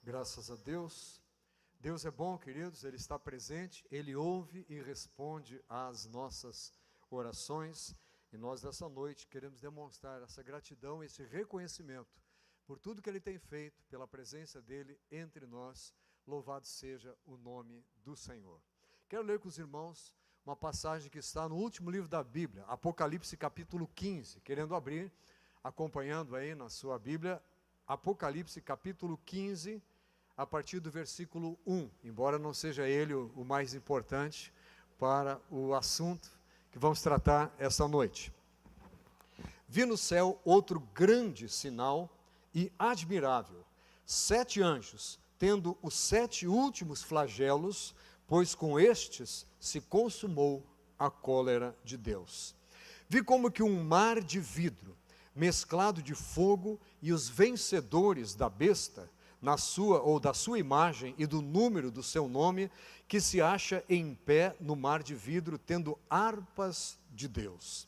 Graças a Deus. Deus é bom, queridos, Ele está presente, Ele ouve e responde às nossas orações. E nós, nessa noite, queremos demonstrar essa gratidão, esse reconhecimento por tudo que Ele tem feito, pela presença dEle entre nós. Louvado seja o nome do Senhor. Quero ler com os irmãos uma passagem que está no último livro da Bíblia, Apocalipse capítulo 15. Querendo abrir, acompanhando aí na sua Bíblia, Apocalipse capítulo 15, a partir do versículo 1, embora não seja ele o mais importante para o assunto que vamos tratar esta noite. Vi no céu outro grande sinal e admirável, 7 anjos, tendo os 7 últimos flagelos, pois com estes se consumou a cólera de Deus. Vi como que um mar de vidro, mesclado de fogo, e os vencedores da besta, da sua imagem e do número do seu nome, que se acha em pé no mar de vidro, tendo harpas de Deus.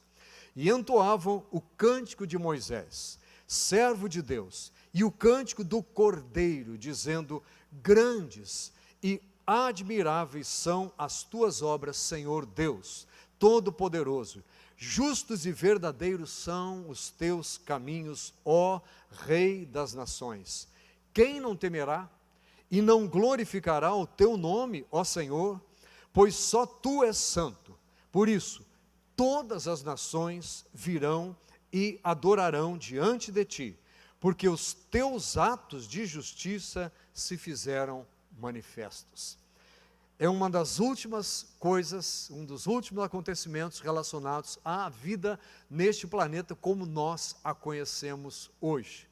E entoavam o cântico de Moisés, servo de Deus, e o cântico do Cordeiro, dizendo: grandes e admiráveis são as tuas obras, Senhor Deus, Todo-Poderoso. Justos e verdadeiros são os teus caminhos, ó Rei das nações. Quem não temerá e não glorificará o teu nome, ó Senhor? Pois só tu és santo. Por isso, todas as nações virão e adorarão diante de ti, porque os teus atos de justiça se fizeram manifestos. É uma das últimas coisas, um dos últimos acontecimentos relacionados à vida neste planeta como nós a conhecemos hoje.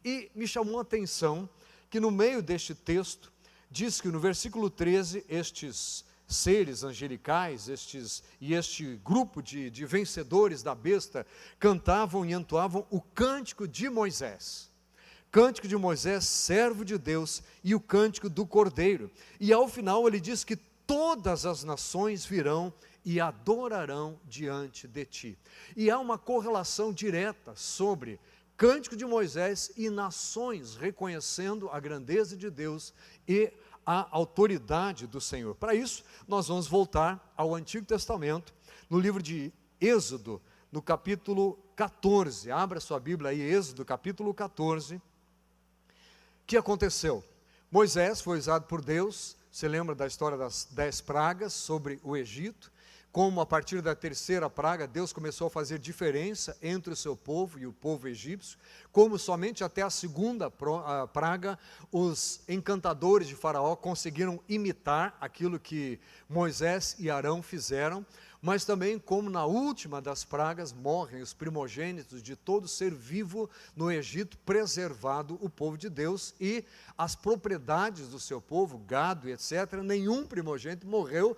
E me chamou a atenção que no meio deste texto, diz que no versículo 13, estes seres angelicais, este grupo de vencedores da besta, cantavam e entoavam o cântico de Moisés. Cântico de Moisés, servo de Deus, e o cântico do Cordeiro. E ao final ele diz que todas as nações virão e adorarão diante de ti. E há uma correlação direta sobre cântico de Moisés e nações reconhecendo a grandeza de Deus e a autoridade do Senhor. Para isso, nós vamos voltar ao Antigo Testamento, no livro de Êxodo, no capítulo 14. Abra sua Bíblia aí, Êxodo, capítulo 14. O que aconteceu? Moisés foi usado por Deus. Você lembra da história das 10 pragas sobre o Egito? Como a partir da terceira praga, Deus começou a fazer diferença entre o seu povo e o povo egípcio, como somente até a segunda praga, os encantadores de Faraó conseguiram imitar aquilo que Moisés e Arão fizeram, mas também como na última das pragas morrem os primogênitos de todo ser vivo no Egito, preservado o povo de Deus e as propriedades do seu povo, gado e etc., nenhum primogênito morreu,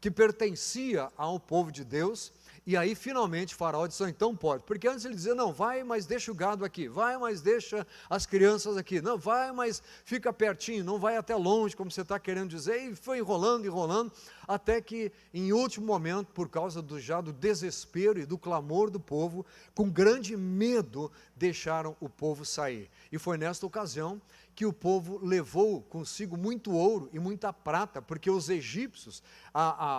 que pertencia ao povo de Deus. E aí finalmente Faraó disse: então pode, porque antes ele dizia: não, vai, mas deixa o gado aqui, vai, mas deixa as crianças aqui, não, vai, mas fica pertinho, não vai até longe, como você está querendo dizer, e foi enrolando, até que em último momento, por causa do desespero e do clamor do povo, com grande medo, deixaram o povo sair. E foi nesta ocasião que o povo levou consigo muito ouro e muita prata, porque os egípcios,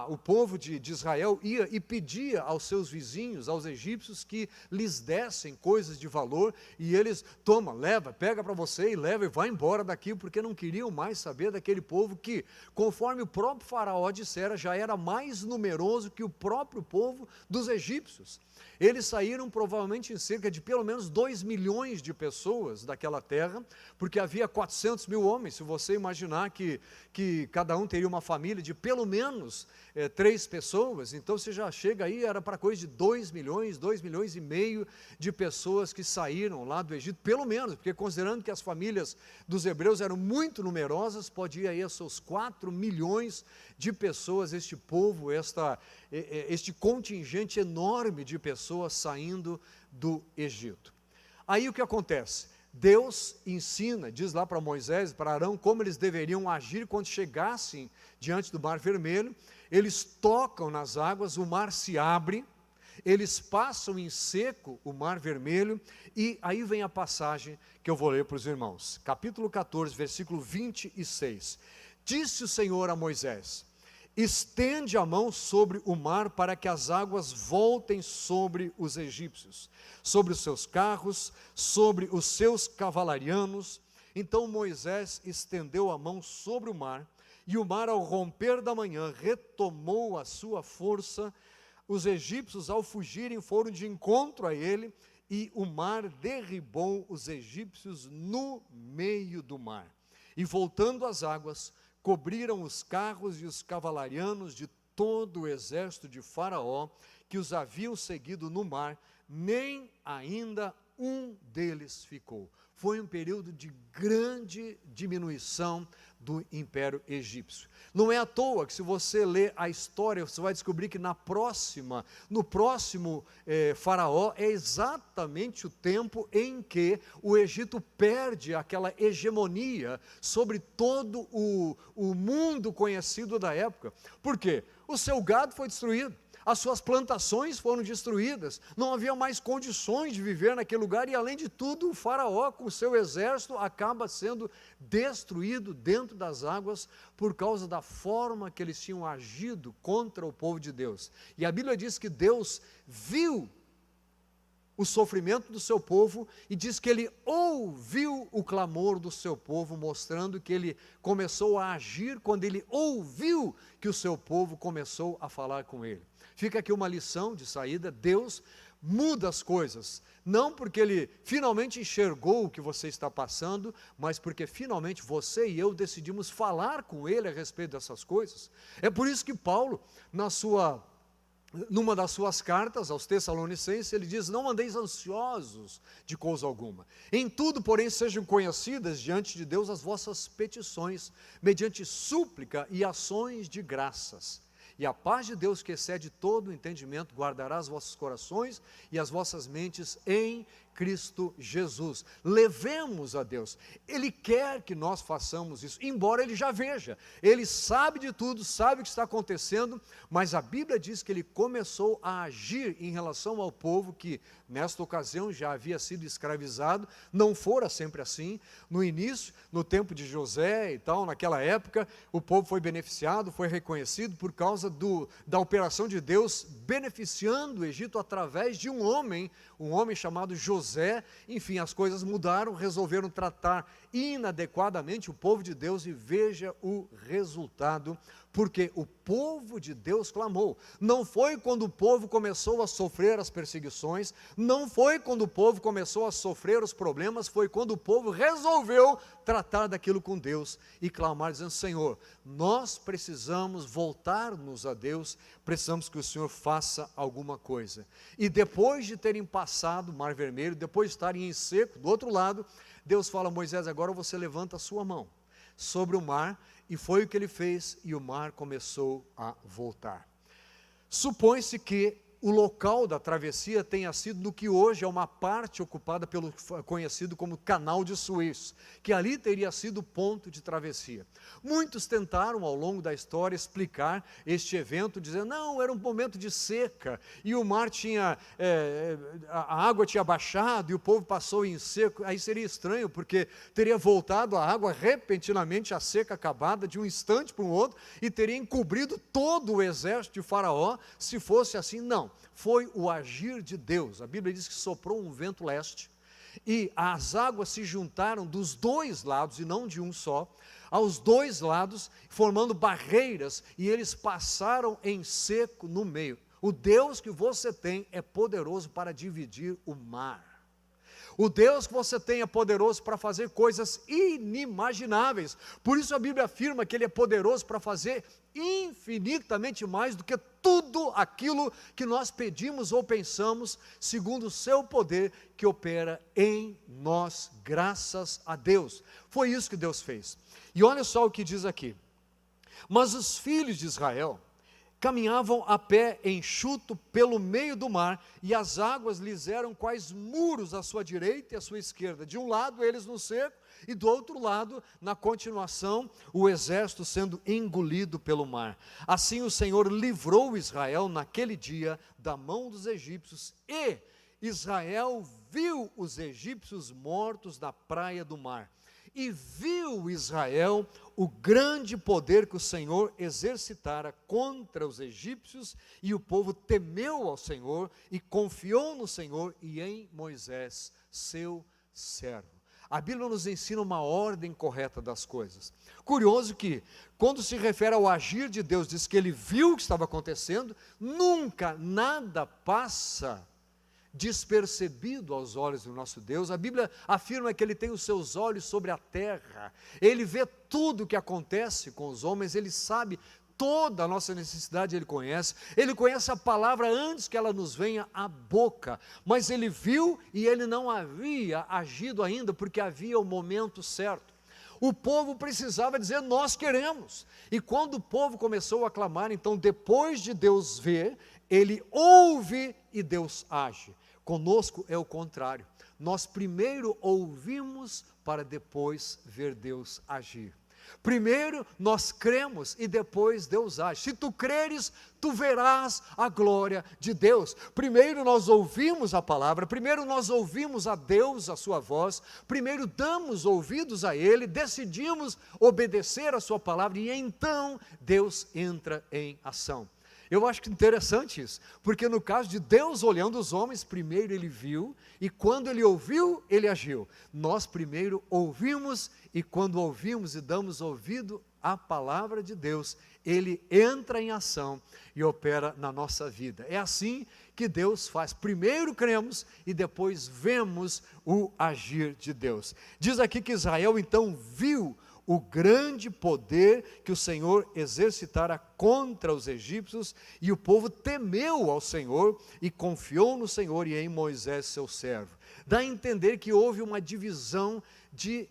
o povo de Israel ia e pedia aos seus vizinhos, aos egípcios, que lhes dessem coisas de valor, e eles: toma, leva, pega para você e leva e vai embora daqui, porque não queriam mais saber daquele povo que, conforme o próprio Faraó dissera, já era mais numeroso que o próprio povo dos egípcios. Eles saíram provavelmente em cerca de pelo menos 2 milhões de pessoas daquela terra, porque havia 400 mil homens. Se você imaginar que cada um teria uma família de pelo menos 3 pessoas, então você já chega aí, era para coisa de 2 milhões e meio de pessoas que saíram lá do Egito, pelo menos, porque considerando que as famílias dos hebreus eram muito numerosas, pode ir aí a seus 4 milhões de pessoas, este povo, este contingente enorme de pessoas saindo do Egito. Aí o que acontece? Deus ensina, diz lá para Moisés e para Arão, como eles deveriam agir quando chegassem diante do Mar Vermelho. Eles tocam nas águas, o mar se abre, eles passam em seco o Mar Vermelho, e aí vem a passagem que eu vou ler para os irmãos. Capítulo 14, versículo 26. Disse o Senhor a Moisés: estende a mão sobre o mar para que as águas voltem sobre os egípcios, sobre os seus carros, sobre os seus cavalarianos. Então Moisés estendeu a mão sobre o mar, e o mar, ao romper da manhã, retomou a sua força. Os egípcios, ao fugirem, foram de encontro a ele, e o mar derribou os egípcios no meio do mar. E voltando as águas, cobriram os carros e os cavalarianos de todo o exército de Faraó, que os haviam seguido no mar, nem ainda um deles ficou. Foi um período de grande diminuição do Império Egípcio. Não é à toa que, se você ler a história, você vai descobrir que no próximo Faraó, é exatamente o tempo em que o Egito perde aquela hegemonia sobre todo o mundo conhecido da época. Por quê? O seu gado foi destruído. As suas plantações foram destruídas, não havia mais condições de viver naquele lugar, e além de tudo, o Faraó com o seu exército acaba sendo destruído dentro das águas, por causa da forma que eles tinham agido contra o povo de Deus. E a Bíblia diz que Deus viu o sofrimento do seu povo, e diz que ele ouviu o clamor do seu povo, mostrando que ele começou a agir quando ele ouviu que o seu povo começou a falar com ele. Fica aqui uma lição de saída: Deus muda as coisas, não porque ele finalmente enxergou o que você está passando, mas porque finalmente você e eu decidimos falar com ele a respeito dessas coisas. É por isso que Paulo, numa das suas cartas aos Tessalonicenses, ele diz: não andeis ansiosos de coisa alguma, em tudo, porém, sejam conhecidas diante de Deus as vossas petições, mediante súplica e ações de graças. E a paz de Deus, que excede todo o entendimento, guardará os vossos corações e as vossas mentes em Cristo Jesus. Levemos a Deus. Ele quer que nós façamos isso, embora ele já veja. Ele sabe de tudo, sabe o que está acontecendo, mas a Bíblia diz que ele começou a agir em relação ao povo que, nesta ocasião, já havia sido escravizado. Não fora sempre assim. No início, no tempo de José e tal, naquela época, o povo foi beneficiado, foi reconhecido por causa da operação de Deus, beneficiando o Egito através de um homem chamado José. Enfim, as coisas mudaram, resolveram tratar inadequadamente o povo de Deus, e veja o resultado, porque o povo de Deus clamou. Não foi quando o povo começou a sofrer as perseguições, não foi quando o povo começou a sofrer os problemas, foi quando o povo resolveu tratar daquilo com Deus e clamar, dizendo: Senhor, nós precisamos voltar-nos a Deus, precisamos que o Senhor faça alguma coisa. E depois de terem passado o Mar Vermelho, depois de estarem em seco, do outro lado, Deus fala a Moisés: agora você levanta a sua mão sobre o mar. E foi o que ele fez, e o mar começou a voltar. Supõe-se que o local da travessia tenha sido no que hoje é uma parte ocupada pelo conhecido como Canal de Suez, que ali teria sido o ponto de travessia. Muitos tentaram ao longo da história explicar este evento, dizendo: não, era um momento de seca, e o mar a água tinha baixado, e o povo passou em seco. Aí seria estranho, porque teria voltado a água repentinamente, a seca acabada, de um instante para o outro, e teria encobrido todo o exército de Faraó. Se fosse assim, não. Foi o agir de Deus. A Bíblia diz que soprou um vento leste, e as águas se juntaram dos dois lados, e não de um só, aos dois lados, formando barreiras, e eles passaram em seco no meio. O Deus que você tem é poderoso para dividir o mar. O Deus que você tem é poderoso para fazer coisas inimagináveis. Por isso a Bíblia afirma que Ele é poderoso para fazer infinitamente mais do que tudo aquilo que nós pedimos ou pensamos, segundo o seu poder que opera em nós, graças a Deus. Foi isso que Deus fez. E olha só o que diz aqui: mas os filhos de Israel caminhavam a pé enxuto pelo meio do mar, e as águas lhes eram quais muros à sua direita e à sua esquerda. De um lado eles no seco, E do outro lado, na continuação, o exército sendo engolido pelo mar. Assim o Senhor livrou Israel naquele dia da mão dos egípcios, e Israel viu os egípcios mortos na praia do mar. E viu Israel o grande poder que o Senhor exercitara contra os egípcios, e o povo temeu ao Senhor, e confiou no Senhor e em Moisés, seu servo. A Bíblia nos ensina uma ordem correta das coisas. Curioso que, quando se refere ao agir de Deus, diz que ele viu o que estava acontecendo, nunca nada passa despercebido aos olhos do nosso Deus. A Bíblia afirma que ele tem os seus olhos sobre a terra, ele vê tudo o que acontece com os homens, ele sabe toda a nossa necessidade, ele conhece a palavra antes que ela nos venha à boca, mas ele viu e ele não havia agido ainda, porque havia o momento certo. O povo precisava dizer, nós queremos, e quando o povo começou a clamar, então depois de Deus ver, ele ouve e Deus age. Conosco é o contrário, nós primeiro ouvimos para depois ver Deus agir. Primeiro nós cremos e depois Deus age. Se tu creres, tu verás a glória de Deus. Primeiro nós ouvimos a palavra, primeiro nós ouvimos a Deus, a sua voz, primeiro damos ouvidos a Ele, decidimos obedecer a sua palavra, e então Deus entra em ação. Eu acho que interessante isso, porque no caso de Deus olhando os homens, primeiro ele viu, e quando ele ouviu, ele agiu. Nós primeiro ouvimos, e quando ouvimos e damos ouvido à palavra de Deus, ele entra em ação e opera na nossa vida. É assim que Deus faz. Primeiro cremos e depois vemos o agir de Deus. Diz aqui que Israel então viu o grande poder que o Senhor exercitara contra os egípcios, e o povo temeu ao Senhor e confiou no Senhor e em Moisés, seu servo. Dá a entender que houve uma divisão de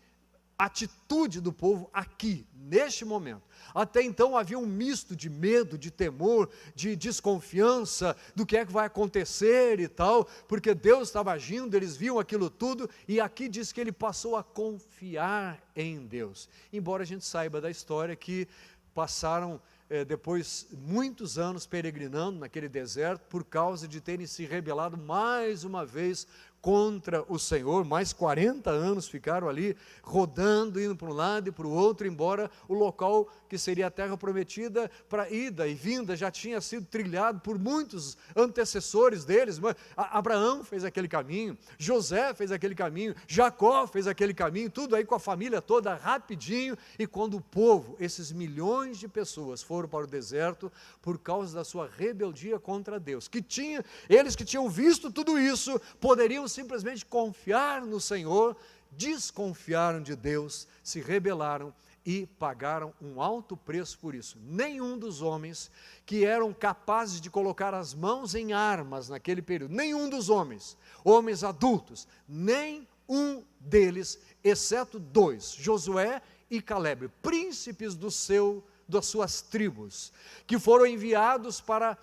atitude do povo aqui, neste momento. Até então havia um misto de medo, de temor, de desconfiança do que é que vai acontecer e tal, porque Deus estava agindo, eles viam aquilo tudo, e aqui diz que ele passou a confiar em Deus. Embora a gente saiba da história que passaram depois muitos anos peregrinando naquele deserto, por causa de terem se rebelado mais uma vez contra o Senhor. Mais 40 anos ficaram ali rodando, indo para um lado e para o outro, embora o local que seria a terra prometida, para ida e vinda, já tinha sido trilhado por muitos antecessores deles. Abraão fez aquele caminho, José fez aquele caminho, Jacó fez aquele caminho, tudo aí com a família toda rapidinho. E quando o povo, esses milhões de pessoas, foram para o deserto por causa da sua rebeldia contra Deus, eles que tinham visto tudo isso, poderiam simplesmente confiar no Senhor, desconfiaram de Deus, se rebelaram e pagaram um alto preço por isso. Nenhum dos homens que eram capazes de colocar as mãos em armas naquele período, nenhum dos homens adultos, nenhum deles, exceto dois, Josué e Calebe, príncipes das suas tribos, que foram enviados para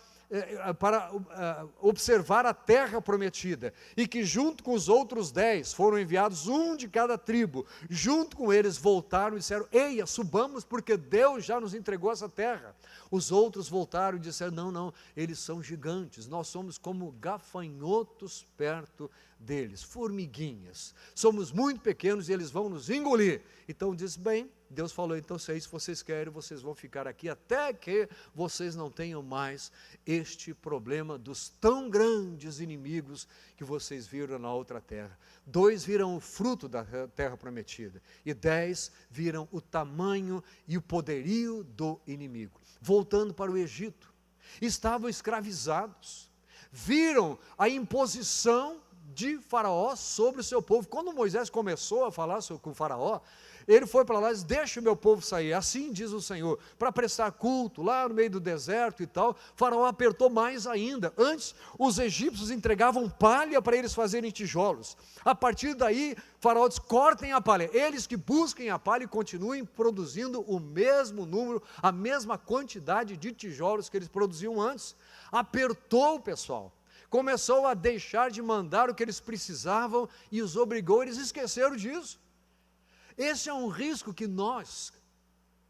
observar a terra prometida, e que junto com os outros 10, foram enviados um de cada tribo, junto com eles voltaram e disseram, eia, subamos porque Deus já nos entregou essa terra. Os outros voltaram e disseram, não, eles são gigantes, nós somos como gafanhotos perto deles, formiguinhas, somos muito pequenos e eles vão nos engolir. Então diz, bem, Deus falou, então se é isso que vocês querem, vocês vão ficar aqui até que vocês não tenham mais este problema dos tão grandes inimigos que vocês viram na outra terra. 2 viram o fruto da terra prometida, e 10 viram o tamanho e o poderio do inimigo. Voltando para o Egito, estavam escravizados, viram a imposição de Faraó sobre o seu povo. Quando Moisés começou a falar com o Faraó, ele foi para lá e disse, deixa o meu povo sair, assim diz o Senhor, para prestar culto lá no meio do deserto e tal. Faraó apertou mais ainda. Antes os egípcios entregavam palha para eles fazerem tijolos, a partir daí Faraó diz, cortem a palha, eles que busquem a palha e continuem produzindo o mesmo número, a mesma quantidade de tijolos que eles produziam antes. Apertou o pessoal, começou a deixar de mandar o que eles precisavam e os obrigou, eles esqueceram disso. Esse é um risco que nós,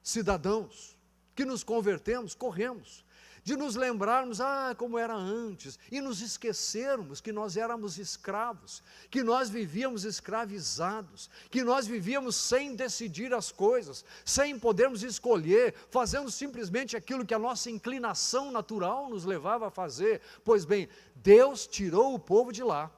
cidadãos, que nos convertemos, corremos, de nos lembrarmos, como era antes, e nos esquecermos que nós éramos escravos, que nós vivíamos escravizados, que nós vivíamos sem decidir as coisas, sem podermos escolher, fazendo simplesmente aquilo que a nossa inclinação natural nos levava a fazer. Pois bem, Deus tirou o povo de lá,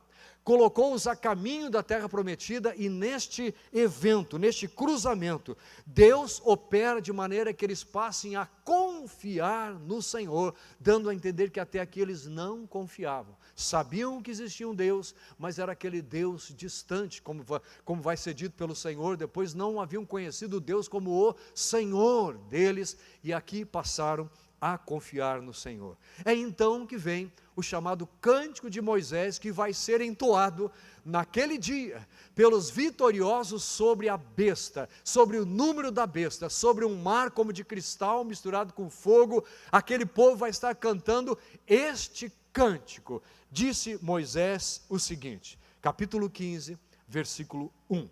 colocou-os a caminho da terra prometida, e neste evento, neste cruzamento, Deus opera de maneira que eles passem a confiar no Senhor, dando a entender que até aqui eles não confiavam, sabiam que existia um Deus, mas era aquele Deus distante, como vai ser dito pelo Senhor, depois não haviam conhecido Deus como o Senhor deles, e aqui passaram a confiar no Senhor. É então que vem o chamado Cântico de Moisés, que vai ser entoado naquele dia, pelos vitoriosos sobre a besta, sobre o número da besta, sobre um mar como de cristal misturado com fogo. Aquele povo vai estar cantando este cântico. Disse Moisés o seguinte, capítulo 15, versículo 1.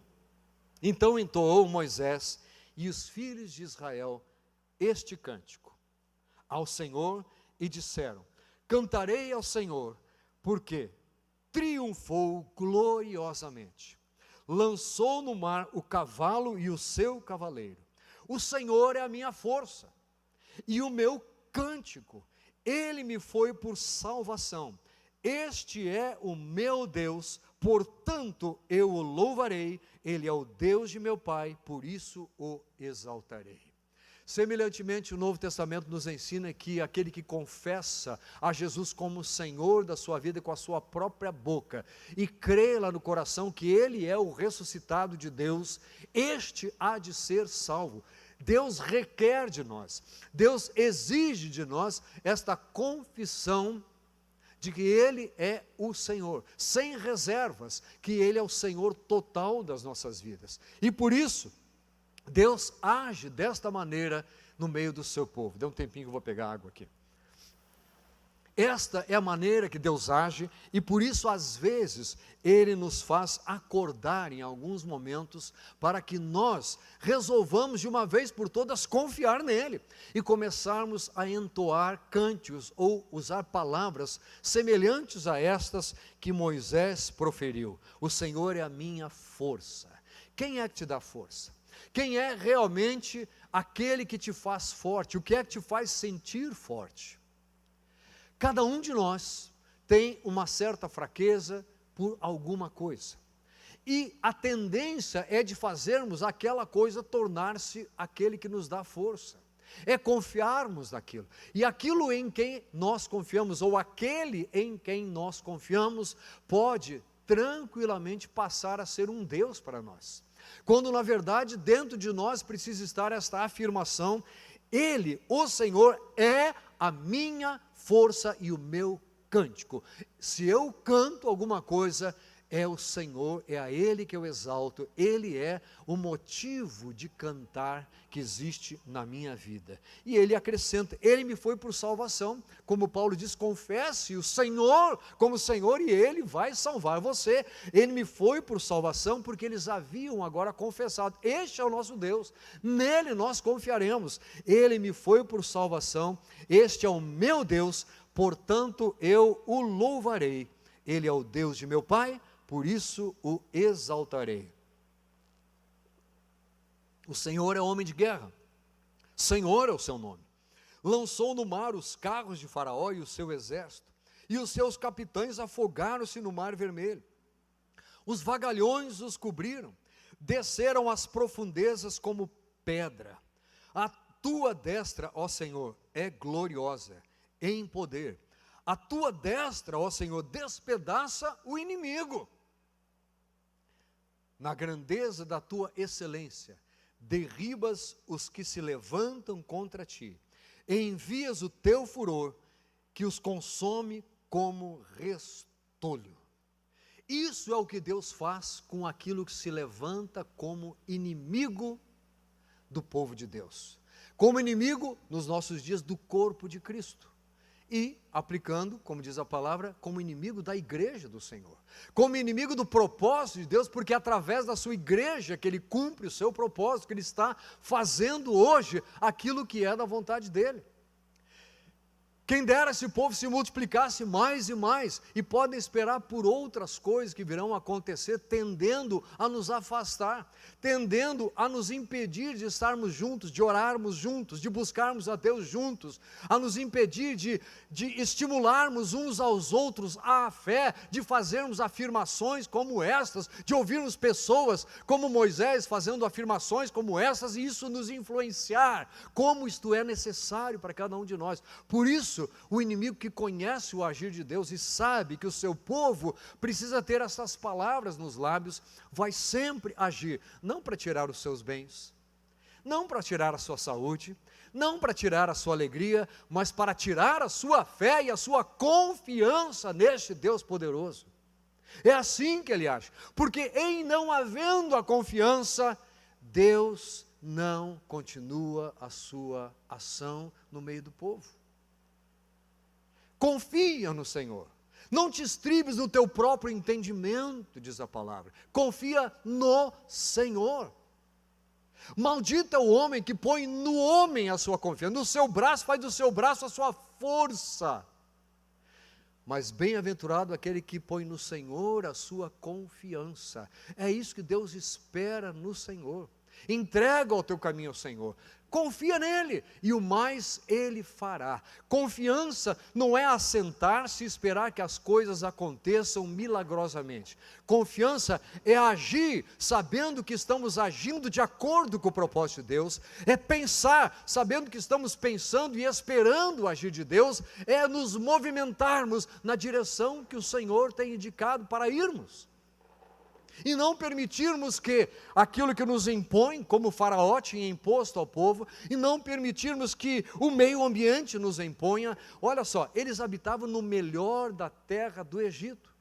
Então entoou Moisés e os filhos de Israel este cântico ao Senhor, e disseram: cantarei ao Senhor, porque triunfou gloriosamente, lançou no mar o cavalo e o seu cavaleiro. O Senhor é a minha força e o meu cântico, ele me foi por salvação. Este é o meu Deus, portanto eu o louvarei. Ele é o Deus de meu pai, por isso o exaltarei. Semelhantemente, o Novo Testamento nos ensina que aquele que confessa a Jesus como Senhor da sua vida com a sua própria boca e crê lá no coração que Ele é o ressuscitado de Deus, este há de ser salvo. Deus requer de nós, Deus exige de nós esta confissão de que Ele é o Senhor, sem reservas, que Ele é o Senhor total das nossas vidas. E por isso, Deus age desta maneira no meio do seu povo. Dê um tempinho que eu vou pegar água aqui. Esta é a maneira que Deus age, e por isso às vezes Ele nos faz acordar em alguns momentos, para que nós resolvamos de uma vez por todas confiar nele, e começarmos a entoar cânticos, ou usar palavras semelhantes a estas que Moisés proferiu. O Senhor é a minha força. Quem é que te dá força? Quem é realmente aquele que te faz forte? O que é que te faz sentir forte? Cada um de nós tem uma certa fraqueza por alguma coisa, e a tendência é de fazermos aquela coisa tornar-se aquele que nos dá força, é confiarmos naquilo, e aquilo em quem nós confiamos, ou aquele em quem nós confiamos, pode tranquilamente passar a ser um Deus para nós, quando na verdade dentro de nós precisa estar esta afirmação: Ele, o Senhor, é a minha força e o meu cântico. Se eu canto alguma coisa, é o Senhor, é a Ele que eu exalto, Ele é o motivo de cantar que existe na minha vida. E Ele acrescenta: Ele me foi por salvação, como Paulo diz, confesse o Senhor como Senhor e Ele vai salvar você. Ele me foi por salvação porque eles haviam agora confessado: este é o nosso Deus, nele nós confiaremos. Ele me foi por salvação, este é o meu Deus, portanto eu o louvarei. Ele é o Deus de meu pai, por isso o exaltarei. O Senhor é homem de guerra, Senhor é o seu nome. Lançou no mar os carros de Faraó e o seu exército, e os seus capitães afogaram-se no mar vermelho. Os vagalhões os cobriram, desceram às profundezas como pedra. A tua destra, ó Senhor, é gloriosa em poder. A tua destra, ó Senhor, despedaça o inimigo. Na grandeza da tua excelência, derribas os que se levantam contra ti, e envias o teu furor, que os consome como restolho. Isso é o que Deus faz com aquilo que se levanta como inimigo do povo de Deus, como inimigo nos nossos dias do corpo de Cristo. e aplicando, como diz a palavra, como inimigo da igreja do Senhor, como inimigo do propósito de Deus, porque é através da sua igreja que ele cumpre o seu propósito, que ele está fazendo hoje aquilo que é da vontade dele. Quem dera esse povo se multiplicasse mais e mais, e podem esperar por outras coisas que virão acontecer, tendendo a nos afastar, tendendo a nos impedir de estarmos juntos, de orarmos juntos, de buscarmos a Deus juntos, a nos impedir de estimularmos uns aos outros à fé, de fazermos afirmações como estas, de ouvirmos pessoas como Moisés fazendo afirmações como essas, e isso nos influenciar, como isto é necessário para cada um de nós. Por isso, o inimigo que conhece o agir de Deus e sabe que o seu povo precisa ter essas palavras nos lábios, vai sempre agir, não para tirar os seus bens, não para tirar a sua saúde, não para tirar a sua alegria, mas para tirar a sua fé e a sua confiança neste Deus poderoso. É assim que ele age, porque em não havendo a confiança, Deus não continua a sua ação no meio do povo. Confia no Senhor, não te estribes no teu próprio entendimento, diz a palavra, confia no Senhor. Maldito é o homem que põe no homem a sua confiança, no seu braço, faz do seu braço a sua força, mas bem-aventurado aquele que põe no Senhor a sua confiança. É isso que Deus espera no Senhor. Entrega o teu caminho ao Senhor, confia nele, e o mais ele fará. Confiança não é assentar-se e esperar que as coisas aconteçam milagrosamente. Confiança é agir sabendo que estamos agindo de acordo com o propósito de Deus, é pensar sabendo que estamos pensando e esperando o agir de Deus, é nos movimentarmos na direção que o Senhor tem indicado para irmos. E não permitirmos que aquilo que nos impõe, como o Faraó tinha imposto ao povo, e não permitirmos que o meio ambiente nos imponha. Olha só, eles habitavam no melhor da terra do Egito.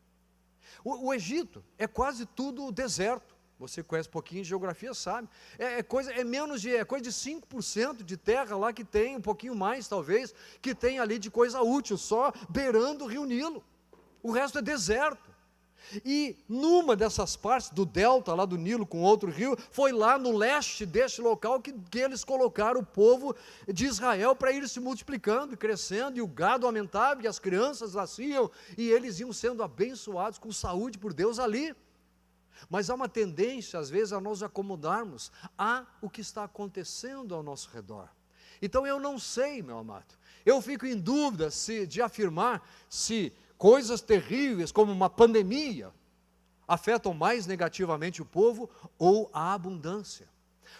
O Egito é quase tudo deserto. Você conhece um pouquinho de geografia, sabe? É coisa de 5% de terra lá que tem, um pouquinho mais talvez, que tem ali de coisa útil, só beirando o rio Nilo. O resto é deserto. E numa dessas partes do delta lá do Nilo com outro rio, foi lá no leste deste local que eles colocaram o povo de Israel para ir se multiplicando e crescendo, e o gado aumentava, e as crianças nasciam, e eles iam sendo abençoados com saúde por Deus ali. Mas há uma tendência às vezes a nós acomodarmos a o que está acontecendo ao nosso redor. Então eu não sei, meu amado, eu fico em dúvida de afirmar se coisas terríveis como uma pandemia afetam mais negativamente o povo ou a abundância.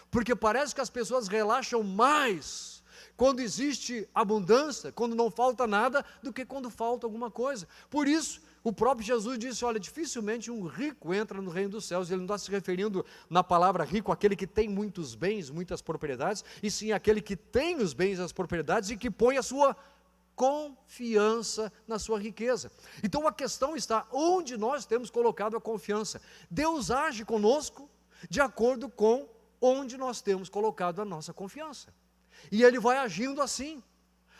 Porque parece que as pessoas relaxam mais quando existe abundância, quando não falta nada, do que quando falta alguma coisa. Por isso, o próprio Jesus disse, olha, dificilmente um rico entra no reino dos céus. Ele não está se referindo na palavra rico àquele que tem muitos bens, muitas propriedades, e sim àquele que tem os bens e as propriedades e que põe a sua confiança na sua riqueza. Então a questão está onde nós temos colocado a confiança. Deus age conosco de acordo com onde nós temos colocado a nossa confiança, e Ele vai agindo assim.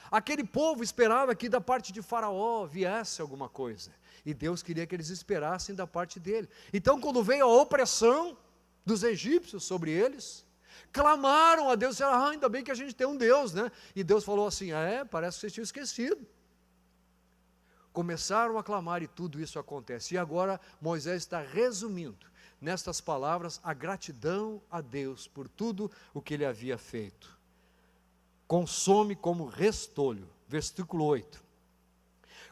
Aquele povo esperava que da parte de Faraó viesse alguma coisa, e Deus queria que eles esperassem da parte dele. Então quando veio a opressão dos egípcios sobre eles, clamaram a Deus, disseram, ainda bem que a gente tem um Deus, né? E Deus falou assim, parece que vocês tinham esquecido. Começaram a clamar e tudo isso acontece. E agora Moisés está resumindo nestas palavras a gratidão a Deus por tudo o que ele havia feito. Consome como restolho, versículo 8.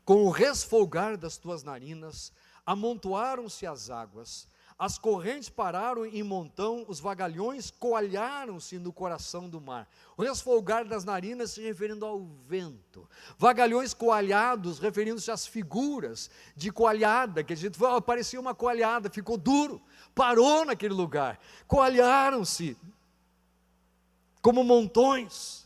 Com o resfolgar das tuas narinas, amontoaram-se as águas, as correntes pararam em montão, os vagalhões coalharam-se no coração do mar. O resfolgar das narinas se referindo ao vento, vagalhões coalhados referindo-se às figuras de coalhada, que a gente parecia uma coalhada, ficou duro, parou naquele lugar, coalharam-se como montões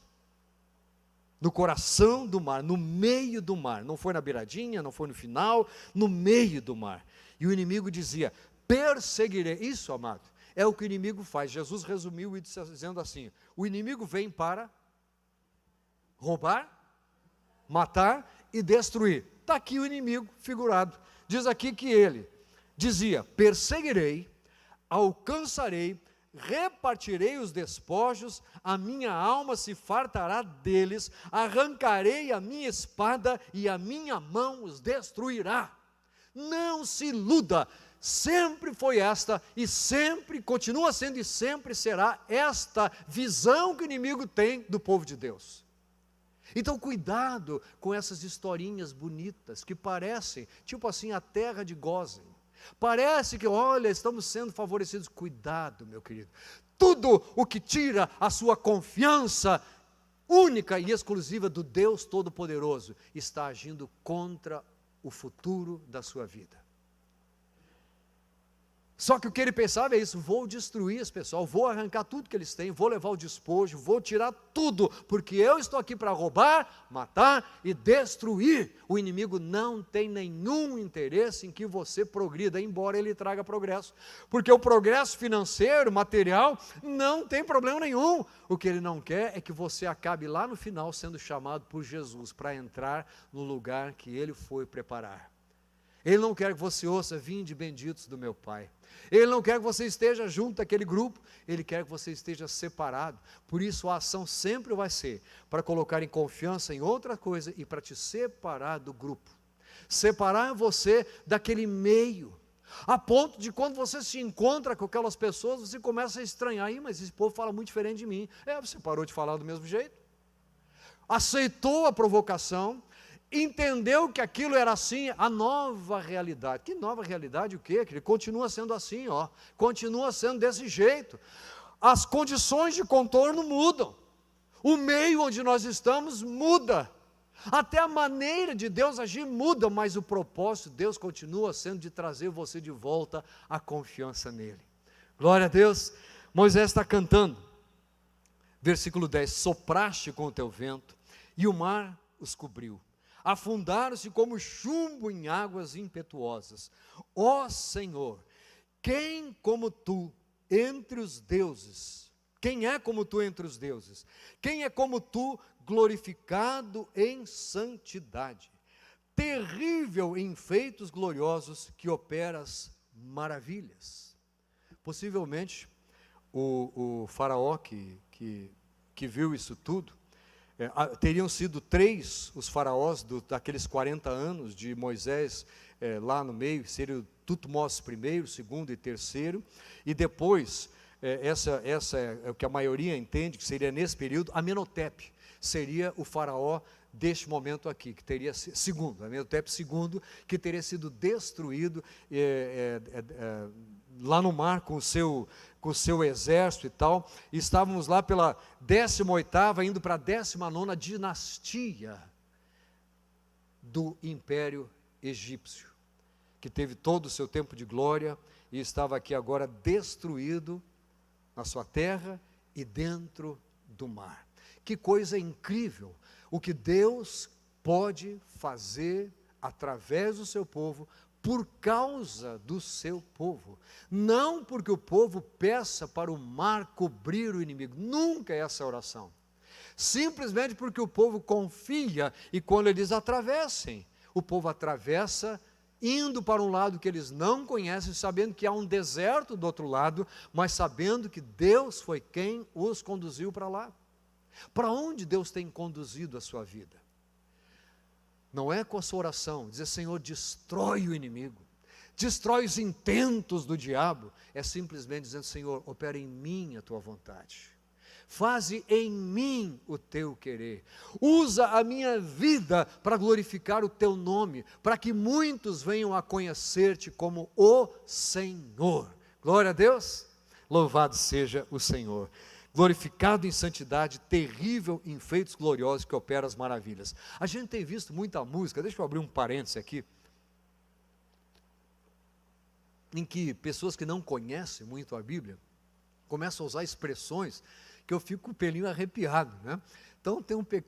no coração do mar, no meio do mar. Não foi na beiradinha, não foi no final, no meio do mar. E o inimigo dizia, perseguirei. Isso, amado, é o que o inimigo faz. Jesus resumiu e dizendo assim, o inimigo vem para roubar, matar e destruir. Está aqui o inimigo figurado. Diz aqui que ele dizia: perseguirei, alcançarei, repartirei os despojos, a minha alma se fartará deles, arrancarei a minha espada e a minha mão os destruirá. Não se iluda, sempre foi esta e sempre continua sendo e sempre será esta visão que o inimigo tem do povo de Deus. Então cuidado com essas historinhas bonitas que parecem, tipo assim, a terra de Gósen. Parece que, olha, estamos sendo favorecidos. Cuidado, meu querido. Tudo o que tira a sua confiança única e exclusiva do Deus Todo-Poderoso está agindo contra o futuro da sua vida. Só que o que ele pensava é isso: vou destruir esse pessoal, vou arrancar tudo que eles têm, vou levar o despojo, vou tirar tudo, porque eu estou aqui para roubar, matar e destruir. O inimigo não tem nenhum interesse em que você progrida, embora ele traga progresso, porque o progresso financeiro, material, não tem problema nenhum. O que ele não quer é que você acabe lá no final sendo chamado por Jesus para entrar no lugar que ele foi preparar. Ele não quer que você ouça: vinde benditos do meu Pai. Ele não quer que você esteja junto àquele grupo, ele quer que você esteja separado. Por isso a ação sempre vai ser para colocar em confiança em outra coisa e para te separar do grupo. Separar você daquele meio, a ponto de quando você se encontra com aquelas pessoas, você começa a estranhar: mas esse povo fala muito diferente de mim. Você parou de falar do mesmo jeito, aceitou a provocação, entendeu que aquilo era assim, a nova realidade. Que nova realidade o quê? Que ele continua sendo assim, continua sendo desse jeito. As condições de contorno mudam, o meio onde nós estamos muda, até a maneira de Deus agir muda, mas o propósito de Deus continua sendo de trazer você de volta a confiança nele. Glória a Deus. Moisés está cantando, versículo 10: sopraste com o teu vento e o mar os cobriu, afundaram-se como chumbo em águas impetuosas. Ó Senhor, quem como tu entre os deuses? Quem é como tu entre os deuses? Quem é como tu glorificado em santidade? Terrível em feitos gloriosos, que operas maravilhas. Possivelmente o faraó que viu isso tudo, teriam sido 3 os faraós daqueles 40 anos de Moisés, lá no meio, seria o Tutmós I, segundo e terceiro, e depois, essa é o que a maioria entende, que seria nesse período, Amenhotepe seria o faraó deste momento aqui, que teria segundo, Amenhotepe II, que teria sido destruído lá no mar com o seu exército e tal. E estávamos lá pela 18ª, indo para a 19ª dinastia do Império Egípcio, que teve todo o seu tempo de glória e estava aqui agora destruído na sua terra e dentro do mar. Que coisa incrível o que Deus pode fazer através do seu povo, por causa do seu povo. Não porque o povo peça para o mar cobrir o inimigo, nunca é essa a oração. Simplesmente porque o povo confia, e quando eles atravessem, o povo atravessa indo para um lado que eles não conhecem, sabendo que há um deserto do outro lado, mas sabendo que Deus foi quem os conduziu para lá. Para onde Deus tem conduzido a sua vida? Não é com a sua oração, dizer: Senhor, destrói o inimigo, destrói os intentos do diabo. É simplesmente dizendo: Senhor, opera em mim a tua vontade, faze em mim o teu querer, usa a minha vida para glorificar o teu nome, para que muitos venham a conhecer-te como o Senhor. Glória a Deus, louvado seja o Senhor. Glorificado em santidade, terrível em feitos gloriosos, que opera as maravilhas. A gente tem visto muita música, deixa eu abrir um parêntese aqui, em que pessoas que não conhecem muito a Bíblia, começam a usar expressões que eu fico com o pelinho arrepiado, né? Então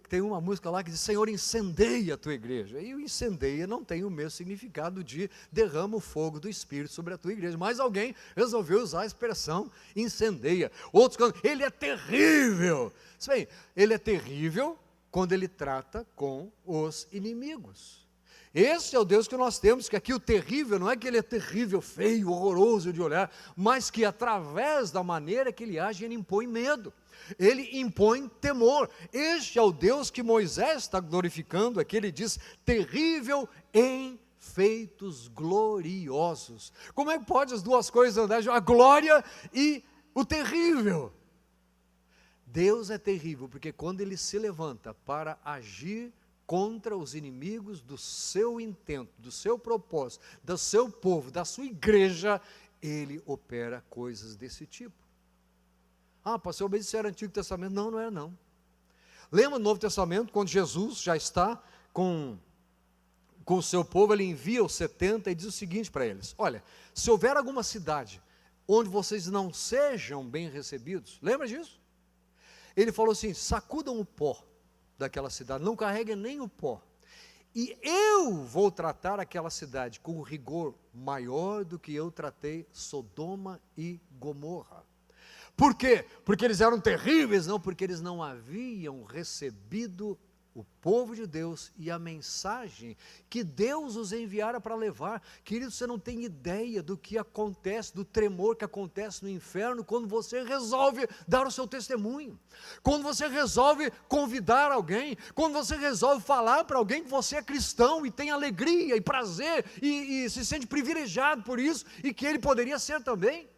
tem uma música lá que diz: Senhor, incendeia a tua igreja. E o incendeia não tem o mesmo significado de derrama o fogo do Espírito sobre a tua igreja, mas alguém resolveu usar a expressão incendeia. Outros cantam: ele é terrível. Bem, ele é terrível quando ele trata com os inimigos. Esse é o Deus que nós temos, que aqui o terrível não é que ele é terrível, feio, horroroso de olhar, mas que através da maneira que ele age, ele impõe medo, ele impõe temor. Este é o Deus que Moisés está glorificando aqui, ele diz, terrível em feitos gloriosos. Como é que pode as duas coisas andar, a glória e o terrível? Deus é terrível, porque quando ele se levanta para agir contra os inimigos do seu intento, do seu propósito, do seu povo, da sua igreja, ele opera coisas desse tipo. Ah, pastor, mas isso era Antigo Testamento? Não, não era não. Lembra no Novo Testamento, quando Jesus já está com o seu povo, ele envia os 70 e diz o seguinte para eles, olha, se houver alguma cidade onde vocês não sejam bem recebidos, lembra disso? Ele falou assim, sacudam o pó daquela cidade, não carreguem nem o pó, e eu vou tratar aquela cidade com rigor maior do que eu tratei Sodoma e Gomorra. Por quê? Porque eles eram terríveis? Não, porque eles não haviam recebido o povo de Deus e a mensagem que Deus os enviara para levar. Querido, você não tem ideia do que acontece, do tremor que acontece no inferno quando você resolve dar o seu testemunho, quando você resolve convidar alguém, quando você resolve falar para alguém que você é cristão e tem alegria e prazer e se sente privilegiado por isso e que ele poderia ser também.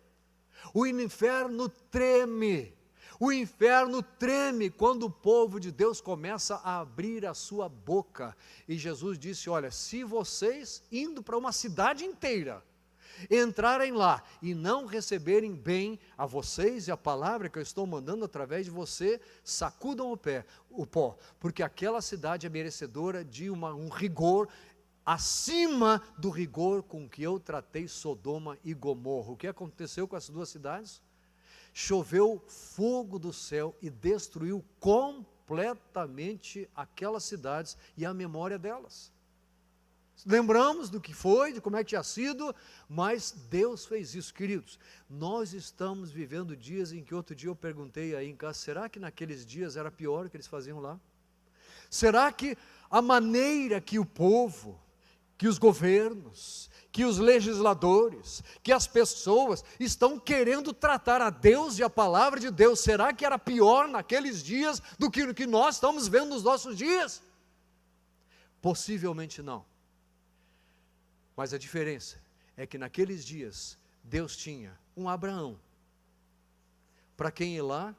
O inferno treme. O inferno treme quando o povo de Deus começa a abrir a sua boca. E Jesus disse, olha, se vocês indo para uma cidade inteira, entrarem lá e não receberem bem a vocês e a palavra que eu estou mandando através de você, sacudam o pó, porque aquela cidade é merecedora de um rigor acima do rigor com que eu tratei Sodoma e Gomorra. O que aconteceu com essas duas cidades? Choveu fogo do céu e destruiu completamente aquelas cidades e a memória delas. Lembramos do que foi, de como é que tinha sido, mas Deus fez isso, queridos. Nós estamos vivendo dias em que outro dia eu perguntei aí em casa, será que naqueles dias era pior o que eles faziam lá? Será que a maneira que o povo, que os governos, que os legisladores, que as pessoas estão querendo tratar a Deus e a palavra de Deus, será que era pior naqueles dias do que o que nós estamos vendo nos nossos dias? Possivelmente não. Mas a diferença é que naqueles dias, Deus tinha um Abraão, para quem ir lá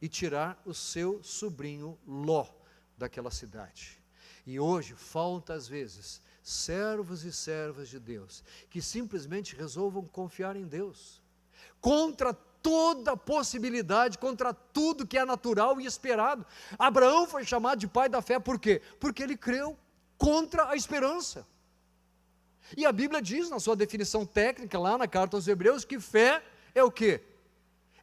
e tirar o seu sobrinho Ló daquela cidade. E hoje, falta às vezes, servos e servas de Deus, que simplesmente resolvam confiar em Deus, contra toda possibilidade, contra tudo que é natural e esperado. Abraão foi chamado de pai da fé, por quê? Porque ele creu contra a esperança. E a Bíblia diz, na sua definição técnica, lá na carta aos Hebreus, que fé é o quê?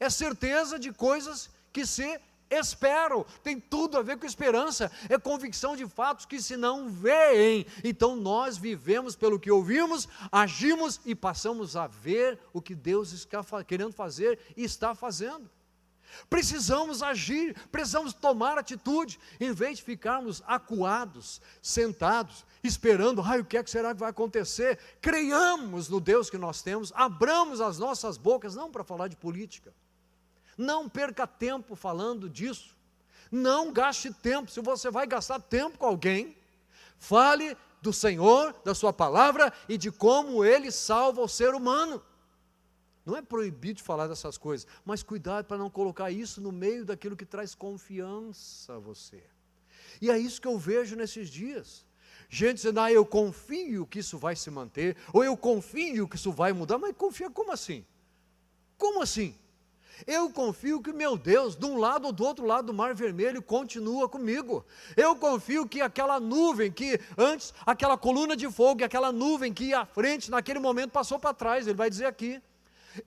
É certeza de coisas que se esperam, tem tudo a ver com esperança, é convicção de fatos que se não veem. Então nós vivemos pelo que ouvimos, agimos e passamos a ver o que Deus está querendo fazer e está fazendo. Precisamos agir, precisamos tomar atitude, em vez de ficarmos acuados, sentados, esperando, o que é que será que vai acontecer? Creiamos no Deus que nós temos, abramos as nossas bocas, não para falar de política, não perca tempo falando disso, não gaste tempo. Se você vai gastar tempo com alguém, fale do Senhor, da sua palavra e de como Ele salva o ser humano. Não é proibido de falar dessas coisas, mas cuidado para não colocar isso no meio daquilo que traz confiança a você. E é isso que eu vejo nesses dias. Gente dizendo, eu confio que isso vai se manter, ou eu confio que isso vai mudar, mas confia como assim? Como assim? Eu confio que meu Deus, de um lado ou do outro lado do Mar Vermelho, continua comigo. Eu confio que aquela nuvem, que antes, aquela coluna de fogo, aquela nuvem que ia à frente, naquele momento passou para trás, ele vai dizer aqui,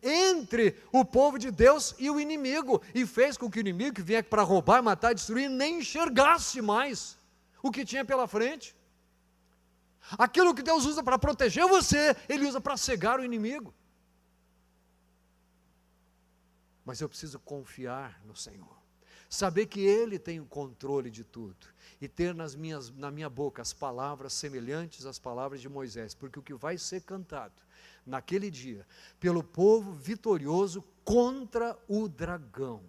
entre o povo de Deus e o inimigo, e fez com que o inimigo que vinha para roubar, matar, destruir, nem enxergasse mais o que tinha pela frente. Aquilo que Deus usa para proteger você, Ele usa para cegar o inimigo. Mas eu preciso confiar no Senhor. saber que Ele tem o controle de tudo, e ter na minha boca as palavras semelhantes às palavras de Moisés, porque o que vai ser cantado naquele dia, pelo povo vitorioso contra o dragão,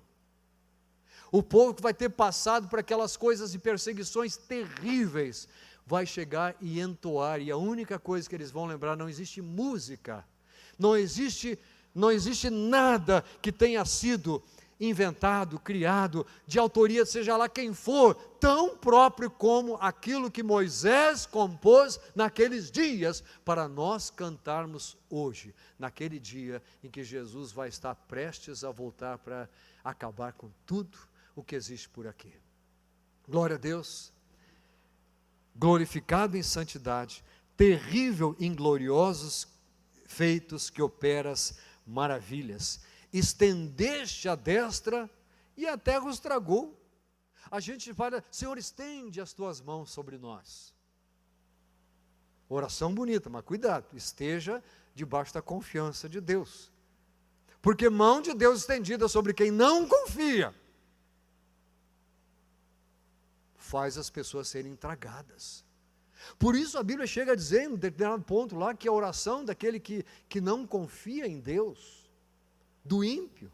o povo que vai ter passado por aquelas coisas e perseguições terríveis, vai chegar e entoar, e a única coisa que eles vão lembrar, não existe música, não existe nada que tenha sido inventado, criado, de autoria, seja lá quem for, tão próprio como aquilo que Moisés compôs naqueles dias, para nós cantarmos hoje, naquele dia em que Jesus vai estar prestes a voltar para acabar com tudo o que existe por aqui. Glória a Deus, glorificado em santidade, terrível em gloriosos feitos que operas maravilhas, estendeste a destra e a terra os tragou. A gente fala, Senhor, estende as tuas mãos sobre nós. Oração bonita, mas cuidado, esteja debaixo da confiança de Deus, porque mão de Deus estendida sobre quem não confia, faz as pessoas serem tragadas. Por isso a Bíblia chega a dizer, em um determinado ponto lá, que a oração daquele que não confia em Deus, do ímpio,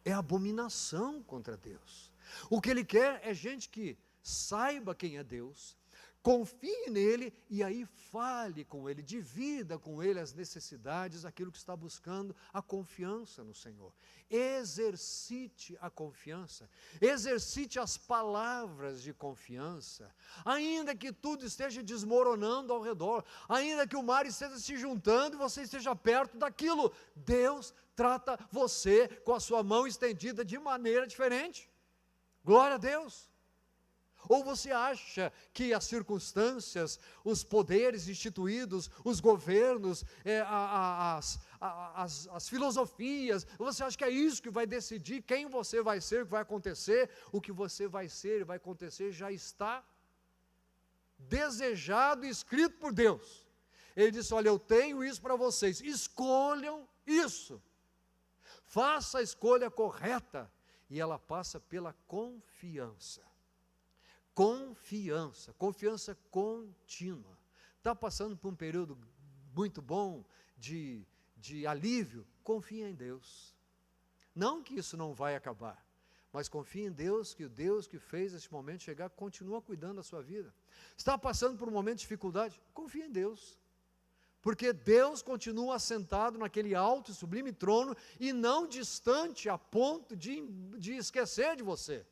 é abominação contra Deus. O que ele quer é gente que saiba quem é Deus, confie nele e aí fale com ele, divida com ele as necessidades, aquilo que está buscando, a confiança no Senhor. Exercite a confiança, exercite as palavras de confiança, ainda que tudo esteja desmoronando ao redor, ainda que o mar esteja se juntando e você esteja perto daquilo, Deus trata você com a sua mão estendida de maneira diferente. Glória a Deus. Ou você acha que as circunstâncias, os poderes instituídos, os governos, as filosofias, você acha que é isso que vai decidir quem você vai ser, o que vai acontecer? O que você vai ser e vai acontecer já está desejado e escrito por Deus. Ele disse, olha, eu tenho isso para vocês, escolham isso, faça a escolha correta, e ela passa pela confiança. Confiança contínua. Está passando por um período muito bom de alívio, confia em Deus. Não que isso não vai acabar, mas confie em Deus, que o Deus que fez esse momento chegar, continua cuidando da sua vida. Está passando por um momento de dificuldade, confia em Deus, porque Deus continua assentado naquele alto e sublime trono, e não distante a ponto de esquecer de você.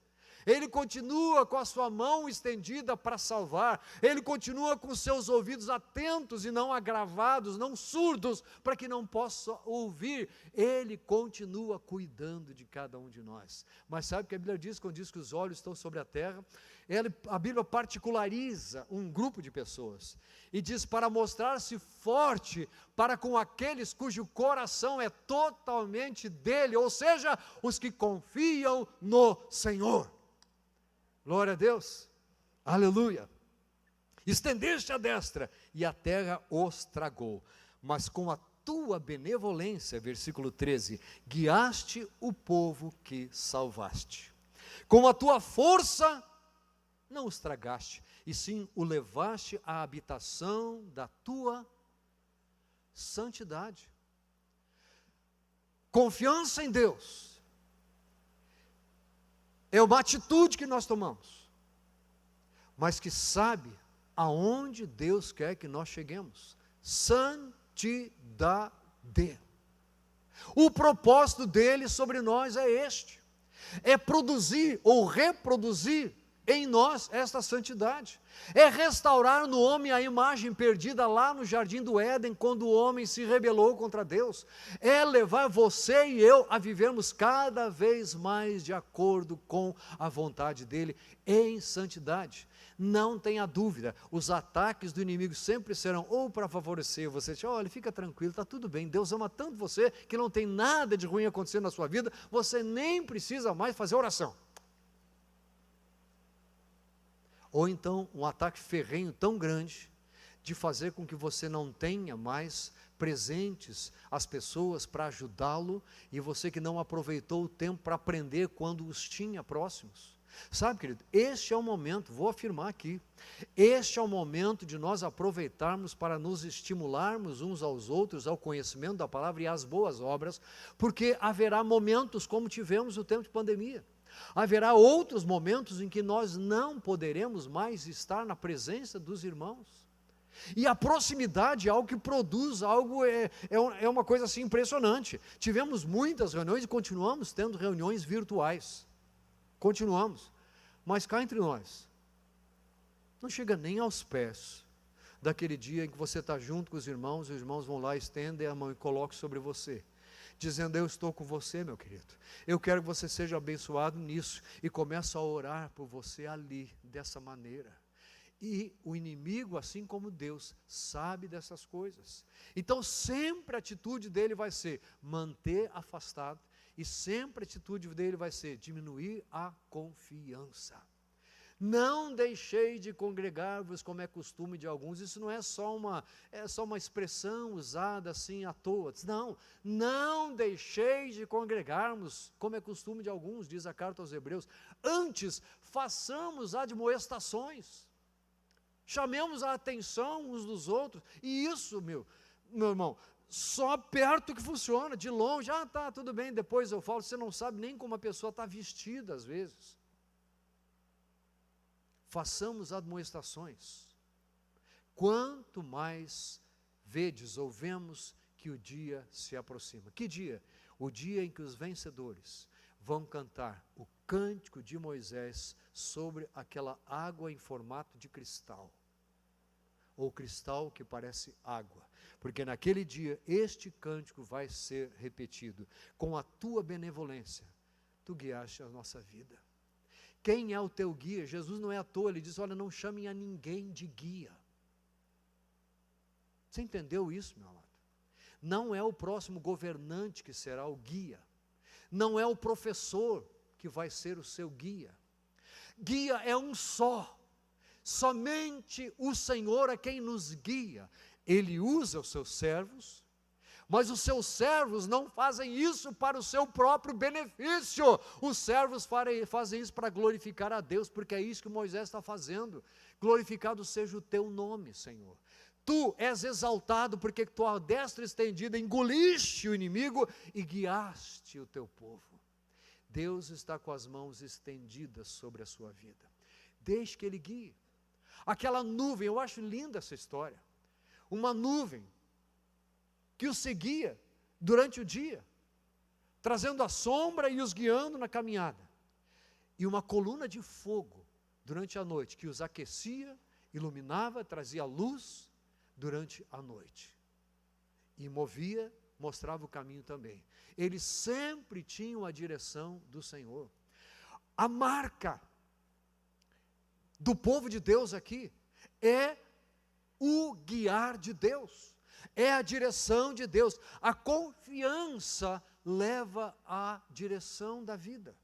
Ele continua com a sua mão estendida para salvar, Ele continua com seus ouvidos atentos e não agravados, não surdos, para que não possa ouvir. Ele continua cuidando de cada um de nós. Mas sabe o que a Bíblia diz, quando diz que os olhos estão sobre a terra? A Bíblia particulariza um grupo de pessoas, e diz, para mostrar-se forte para com aqueles cujo coração é totalmente dele, ou seja, os que confiam no Senhor. Glória a Deus, aleluia. Estendeste a destra e a terra os tragou, mas com a tua benevolência, versículo 13, guiaste o povo que salvaste. Com a tua força não os tragaste, e sim o levaste à habitação da tua santidade. Confiança em Deus é uma atitude que nós tomamos, mas que sabe aonde Deus quer que nós cheguemos. Santidade. O propósito dele sobre nós é este: é produzir ou reproduzir em nós esta santidade, é restaurar no homem a imagem perdida lá no jardim do Éden, quando o homem se rebelou contra Deus, é levar você e eu a vivermos cada vez mais de acordo com a vontade dele, em santidade. Não tenha dúvida, os ataques do inimigo sempre serão ou para favorecer você, olha, fica tranquilo, está tudo bem, Deus ama tanto você, que não tem nada de ruim acontecendo na sua vida, você nem precisa mais fazer oração. Ou então um ataque ferrenho tão grande, de fazer com que você não tenha mais presentes as pessoas para ajudá-lo, e você que não aproveitou o tempo para aprender quando os tinha próximos. Sabe, querido, este é o momento, vou afirmar aqui, este é o momento de nós aproveitarmos para nos estimularmos uns aos outros ao conhecimento da palavra e às boas obras, porque haverá momentos como tivemos no tempo de pandemia. Haverá outros momentos em que nós não poderemos mais estar na presença dos irmãos. E a proximidade é algo que produz algo, é uma coisa assim impressionante. Tivemos muitas reuniões e continuamos tendo reuniões virtuais. Continuamos. Mas cá entre nós, não chega nem aos pés daquele dia em que você está junto com os irmãos vão lá, estendem a mão e colocam sobre você, dizendo: eu estou com você, meu querido, eu quero que você seja abençoado nisso, e começa a orar por você ali, dessa maneira. E o inimigo, assim como Deus, sabe dessas coisas. Então sempre a atitude dele vai ser manter afastado, e sempre a atitude dele vai ser diminuir a confiança. Não deixei de congregar-vos, como é costume de alguns. Isso não é só uma expressão usada assim à toa. Não deixei de congregarmos, como é costume de alguns, diz a carta aos Hebreus. Antes, façamos admoestações, chamemos a atenção uns dos outros. E isso, meu irmão, só perto que funciona, de longe, tá, tudo bem, depois eu falo. Você não sabe nem como a pessoa está vestida às vezes. Façamos admoestações. Quanto mais vedes ou vemos que o dia se aproxima. Que dia? O dia em que os vencedores vão cantar o cântico de Moisés sobre aquela água em formato de cristal, ou cristal que parece água, porque naquele dia este cântico vai ser repetido. Com a tua benevolência, tu guiaste a nossa vida. Quem é o teu guia? Jesus não é à toa, ele diz: olha, não chamem a ninguém de guia. Você entendeu isso, meu amado? Não é o próximo governante que será o guia, não é o professor que vai ser o seu guia. Guia é um só, somente o Senhor é quem nos guia. Ele usa os seus servos, mas os seus servos não fazem isso para o seu próprio benefício. Os servos fazem isso para glorificar a Deus, porque é isso que Moisés está fazendo. Glorificado seja o teu nome, Senhor. Tu és exaltado porque tua destra estendida engoliste o inimigo e guiaste o teu povo. Deus está com as mãos estendidas sobre a sua vida. Deixe que Ele guie. Aquela nuvem, eu acho linda essa história. Uma nuvem que os seguia durante o dia, trazendo a sombra e os guiando na caminhada. E uma coluna de fogo durante a noite, que os aquecia, iluminava, trazia luz durante a noite. E mostrava o caminho também. Eles sempre tinham a direção do Senhor. A marca do povo de Deus aqui é o guiar de Deus, é a direção de Deus. A confiança leva à direção da vida.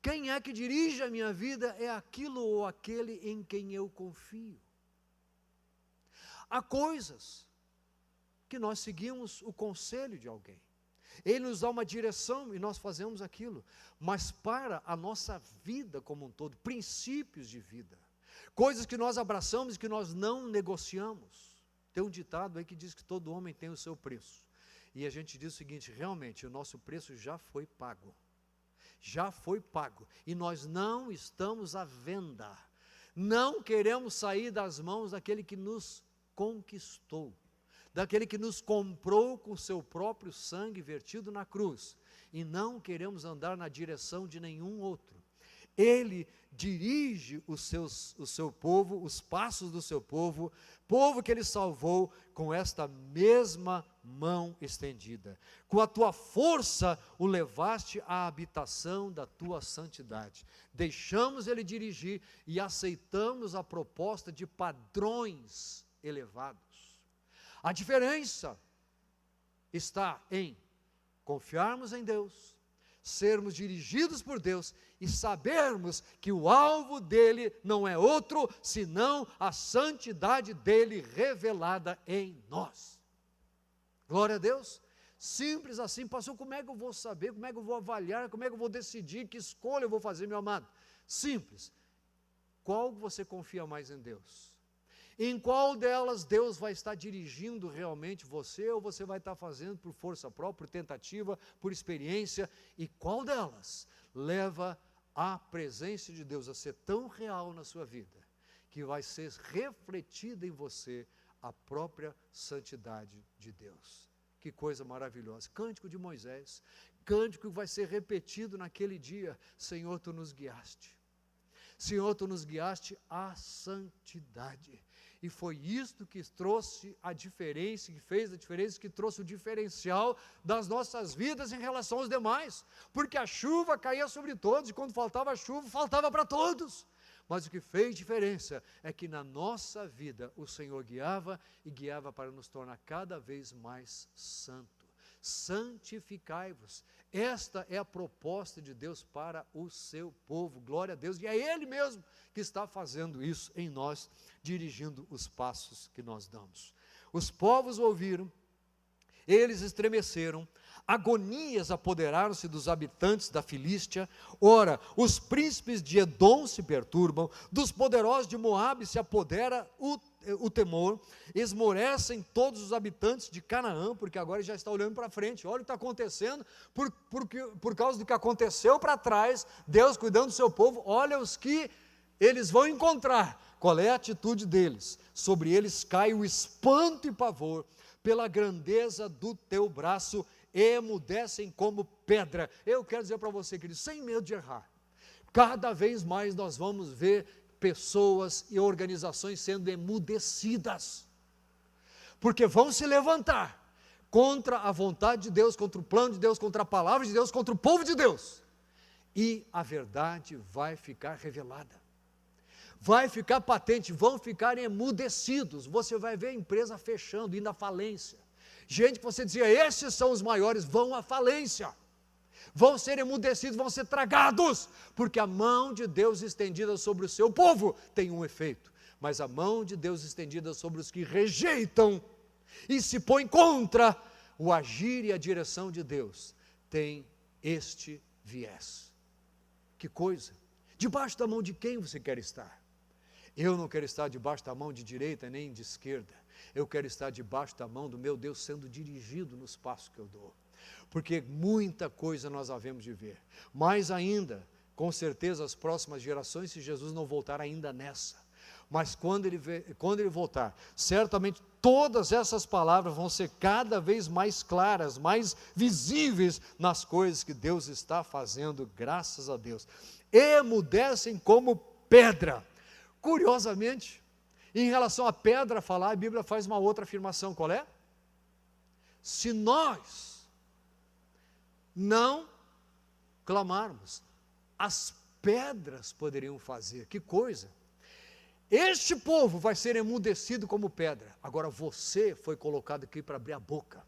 Quem é que dirige a minha vida é aquilo ou aquele em quem eu confio. Há coisas que nós seguimos o conselho de alguém. Ele nos dá uma direção e nós fazemos aquilo. Mas para a nossa vida como um todo, princípios de vida, coisas que nós abraçamos e que nós não negociamos. Tem um ditado aí que diz que todo homem tem o seu preço. E a gente diz o seguinte: realmente, o nosso preço já foi pago. Já foi pago. E nós não estamos à venda. Não queremos sair das mãos daquele que nos conquistou, daquele que nos comprou com o seu próprio sangue vertido na cruz, e não queremos andar na direção de nenhum outro. Ele dirige o seu povo, os passos do seu povo que Ele salvou, com esta mesma mão estendida. Com a tua força o levaste à habitação da tua santidade. Deixamos Ele dirigir e aceitamos a proposta de padrões elevados. A diferença está em confiarmos em Deus, sermos dirigidos por Deus e sabermos que o alvo dele não é outro, senão a santidade dele revelada em nós. Glória a Deus. Simples assim. Pastor, como é que eu vou saber, como é que eu vou avaliar, como é que eu vou decidir, que escolha eu vou fazer, meu amado? Simples. Qual você confia mais em Deus? Em qual delas Deus vai estar dirigindo realmente você, ou você vai estar fazendo por força própria, por tentativa, por experiência? E qual delas leva a presença de Deus a ser tão real na sua vida, que vai ser refletida em você a própria santidade de Deus? Que coisa maravilhosa. Cântico de Moisés, cântico que vai ser repetido naquele dia. Senhor, tu nos guiaste. Senhor, tu nos guiaste à santidade. E foi isto que trouxe a diferença, que fez a diferença, que trouxe o diferencial das nossas vidas em relação aos demais. Porque a chuva caía sobre todos, e quando faltava chuva, faltava para todos. Mas o que fez diferença é que na nossa vida o Senhor guiava, e guiava para nos tornar cada vez mais santo. Santificai-vos. Esta é a proposta de Deus para o seu povo. Glória a Deus. E é Ele mesmo que está fazendo isso em nós, dirigindo os passos que nós damos. Os povos ouviram, eles estremeceram, agonias apoderaram-se dos habitantes da Filístia. Ora, os príncipes de Edom se perturbam, dos poderosos de Moabe se apodera o temor, esmorecem todos os habitantes de Canaã, porque agora já está olhando para frente. Olha o que está acontecendo, por causa do que aconteceu para trás, Deus cuidando do seu povo. Olha os que eles vão encontrar. Qual é a atitude deles? Sobre eles cai o espanto e pavor, pela grandeza do teu braço, emudecem como pedra. Eu quero dizer para você, querido, sem medo de errar, cada vez mais nós vamos ver pessoas e organizações sendo emudecidas, porque vão se levantar contra a vontade de Deus, contra o plano de Deus, contra a palavra de Deus, contra o povo de Deus, e a verdade vai ficar revelada, vai ficar patente, vão ficar emudecidos. Você vai ver a empresa fechando, indo à falência. Gente que você dizia, esses são os maiores, vão à falência, vão ser emudecidos, vão ser tragados, porque a mão de Deus estendida sobre o seu povo tem um efeito, mas a mão de Deus estendida sobre os que rejeitam e se põem contra o agir e a direção de Deus, tem este viés. Que coisa! Debaixo da mão de quem você quer estar? Eu não quero estar debaixo da mão de direita nem de esquerda, eu quero estar debaixo da mão do meu Deus, sendo dirigido nos passos que eu dou, porque muita coisa nós havemos de ver, mais ainda, com certeza as próximas gerações, se Jesus não voltar ainda nessa, mas quando ele voltar, certamente todas essas palavras vão ser cada vez mais claras, mais visíveis nas coisas que Deus está fazendo, graças a Deus. Emudecem como pedra. Curiosamente, em relação à pedra falar, a Bíblia faz uma outra afirmação. Qual é? Se nós não clamarmos, as pedras poderiam fazer. Que coisa! Este povo vai ser emudecido como pedra. Agora você foi colocado aqui para abrir a boca.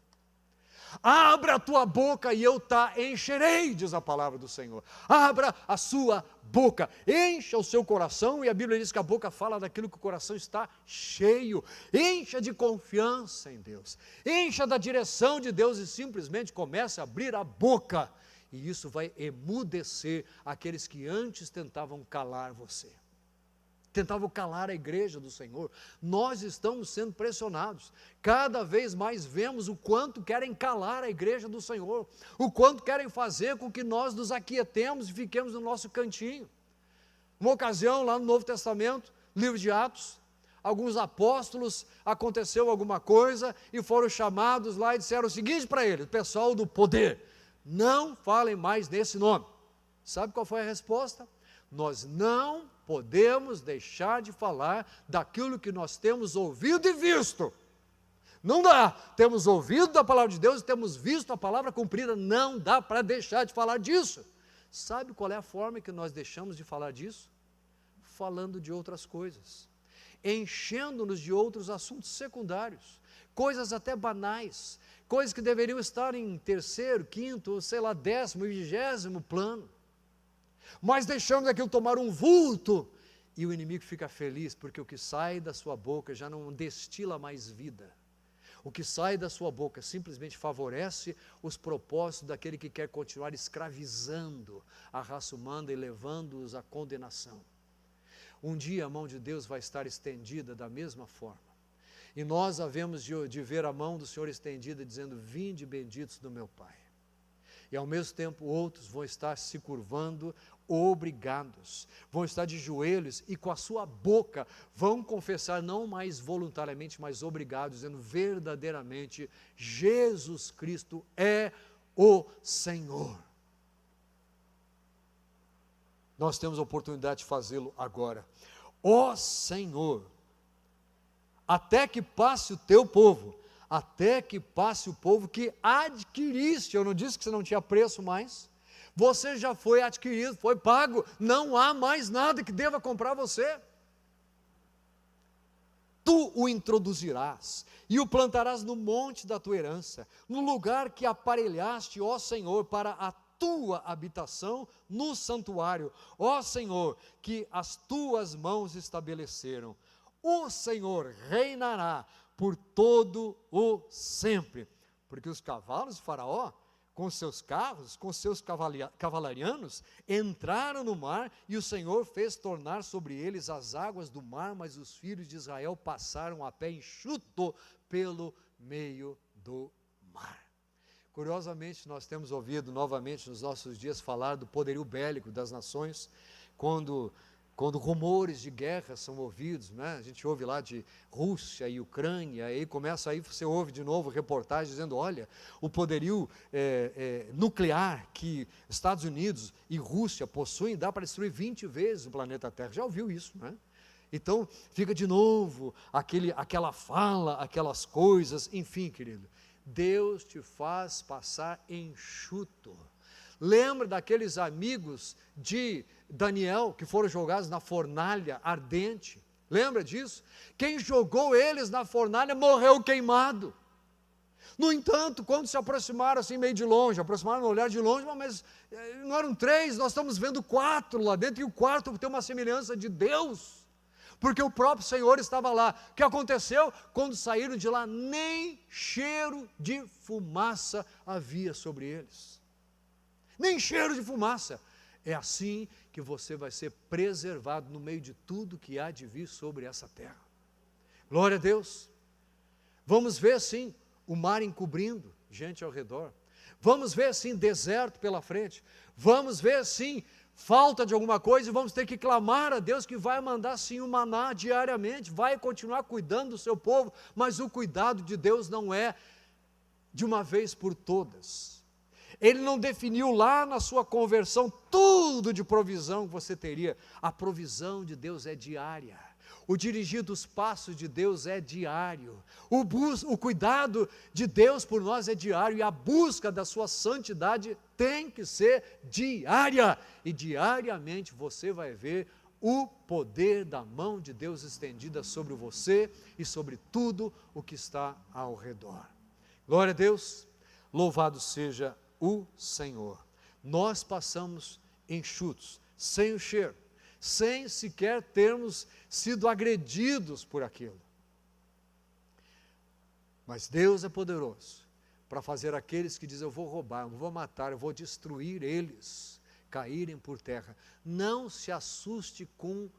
Abra a tua boca e eu te encherei, diz a palavra do Senhor. Abra a sua boca, encha o seu coração, e a Bíblia diz que a boca fala daquilo que o coração está cheio. Encha de confiança em Deus, encha da direção de Deus e simplesmente comece a abrir a boca, e isso vai emudecer aqueles que antes tentavam calar você, tentavam calar a igreja do Senhor. Nós estamos sendo pressionados, cada vez mais vemos o quanto querem calar a igreja do Senhor, o quanto querem fazer com que nós nos aquietemos e fiquemos no nosso cantinho. Uma ocasião lá no Novo Testamento, livro de Atos, alguns apóstolos, aconteceu alguma coisa e foram chamados lá e disseram o seguinte para eles, o pessoal do poder, não falem mais nesse nome. Sabe qual foi a resposta? Nós não podemos deixar de falar daquilo que nós temos ouvido e visto. Não dá, temos ouvido da palavra de Deus e temos visto a palavra cumprida, não dá para deixar de falar disso. Sabe qual é a forma que nós deixamos de falar disso? Falando de outras coisas, enchendo-nos de outros assuntos secundários, coisas até banais, coisas que deveriam estar em terceiro, quinto, sei lá, 10º e 20º plano. Mas deixamos aquilo tomar um vulto, e o inimigo fica feliz, porque o que sai da sua boca já não destila mais vida. O que sai da sua boca simplesmente favorece os propósitos daquele que quer continuar escravizando a raça humana e levando-os à condenação. Um dia a mão de Deus vai estar estendida da mesma forma. E nós havemos de ver a mão do Senhor estendida, dizendo: vinde benditos do meu Pai. E ao mesmo tempo outros vão estar se curvando, obrigados, vão estar de joelhos e com a sua boca vão confessar, não mais voluntariamente, mas obrigados, dizendo verdadeiramente: Jesus Cristo é o Senhor. Nós temos a oportunidade de fazê-lo agora. Ó Senhor, até que passe o teu povo, até que passe o povo que adquiriste. Eu não disse que você não tinha preço mais. Você já foi adquirido, foi pago, não há mais nada que deva comprar você. Tu o introduzirás e o plantarás no monte da tua herança, no lugar que aparelhaste, ó Senhor, para a tua habitação no santuário, ó Senhor, que as tuas mãos estabeleceram. O Senhor reinará por todo o sempre, porque os cavalos de Faraó, com seus carros, com seus cavalarianos, entraram no mar, e o Senhor fez tornar sobre eles as águas do mar, mas os filhos de Israel passaram a pé enxuto pelo meio do mar. Curiosamente, nós temos ouvido novamente nos nossos dias falar do poderio bélico das nações, quando rumores de guerra são ouvidos, né? A gente ouve lá de Rússia e Ucrânia, aí você ouve de novo reportagens dizendo: olha, o poderio nuclear que Estados Unidos e Rússia possuem dá para destruir 20 vezes o planeta Terra. Já ouviu isso, né? Então, fica de novo aquela fala, aquelas coisas, enfim, querido, Deus te faz passar enxuto. Lembra daqueles amigos de Daniel que foram jogados na fornalha ardente? Lembra disso? Quem jogou eles na fornalha morreu queimado. No entanto, quando se aproximaram assim meio de longe, aproximaram no olhar de longe, mas não eram 3, nós estamos vendo 4 lá dentro, e o quarto tem uma semelhança de Deus, porque o próprio Senhor estava lá. O que aconteceu? Quando saíram de lá, nem cheiro de fumaça havia sobre eles. Nem cheiro de fumaça. É assim que você vai ser preservado no meio de tudo que há de vir sobre essa terra. Glória a Deus. Vamos ver sim o mar encobrindo gente ao redor. Vamos ver sim deserto pela frente. Vamos ver sim falta de alguma coisa, e vamos ter que clamar a Deus que vai mandar sim o maná diariamente, vai continuar cuidando do seu povo, mas o cuidado de Deus não é de uma vez por todas. Ele não definiu lá na sua conversão tudo de provisão que você teria. A provisão de Deus é diária. O dirigir dos passos de Deus é diário. O cuidado de Deus por nós é diário. E a busca da sua santidade tem que ser diária. E diariamente você vai ver o poder da mão de Deus estendida sobre você e sobre tudo o que está ao redor. Glória a Deus. Louvado seja o Senhor. Nós passamos enxutos, sem o cheiro, sem sequer termos sido agredidos por aquilo. Mas Deus é poderoso para fazer aqueles que dizem: eu vou roubar, eu vou matar, eu vou destruir eles, caírem por terra. Não se assuste com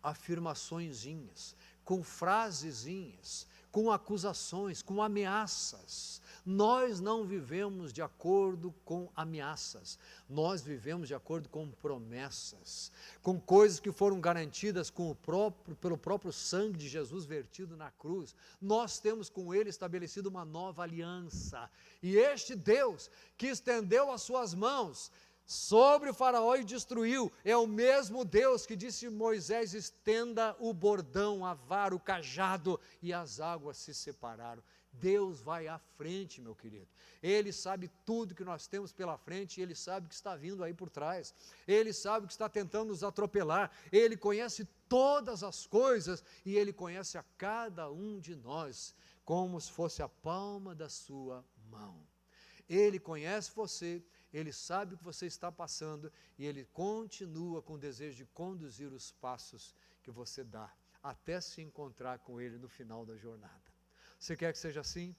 afirmaçõezinhas, com frasezinhas, com acusações, com ameaças. Nós não vivemos de acordo com ameaças, nós vivemos de acordo com promessas, com coisas que foram garantidas pelo próprio sangue de Jesus vertido na cruz. Nós temos com Ele estabelecido uma nova aliança, e este Deus que estendeu as suas mãos sobre o faraó e destruiu, é o mesmo Deus que disse a Moisés: estenda o bordão, a vara, o cajado, e as águas se separaram. Deus vai à frente, meu querido. Ele sabe tudo que nós temos pela frente, e Ele sabe o que está vindo aí por trás. Ele sabe o que está tentando nos atropelar. Ele conhece todas as coisas, e Ele conhece a cada um de nós. como se fosse a palma da sua mão. Ele conhece você, Ele sabe o que você está passando e Ele continua com o desejo de conduzir os passos que você dá, até se encontrar com Ele no final da jornada. Você quer que seja assim?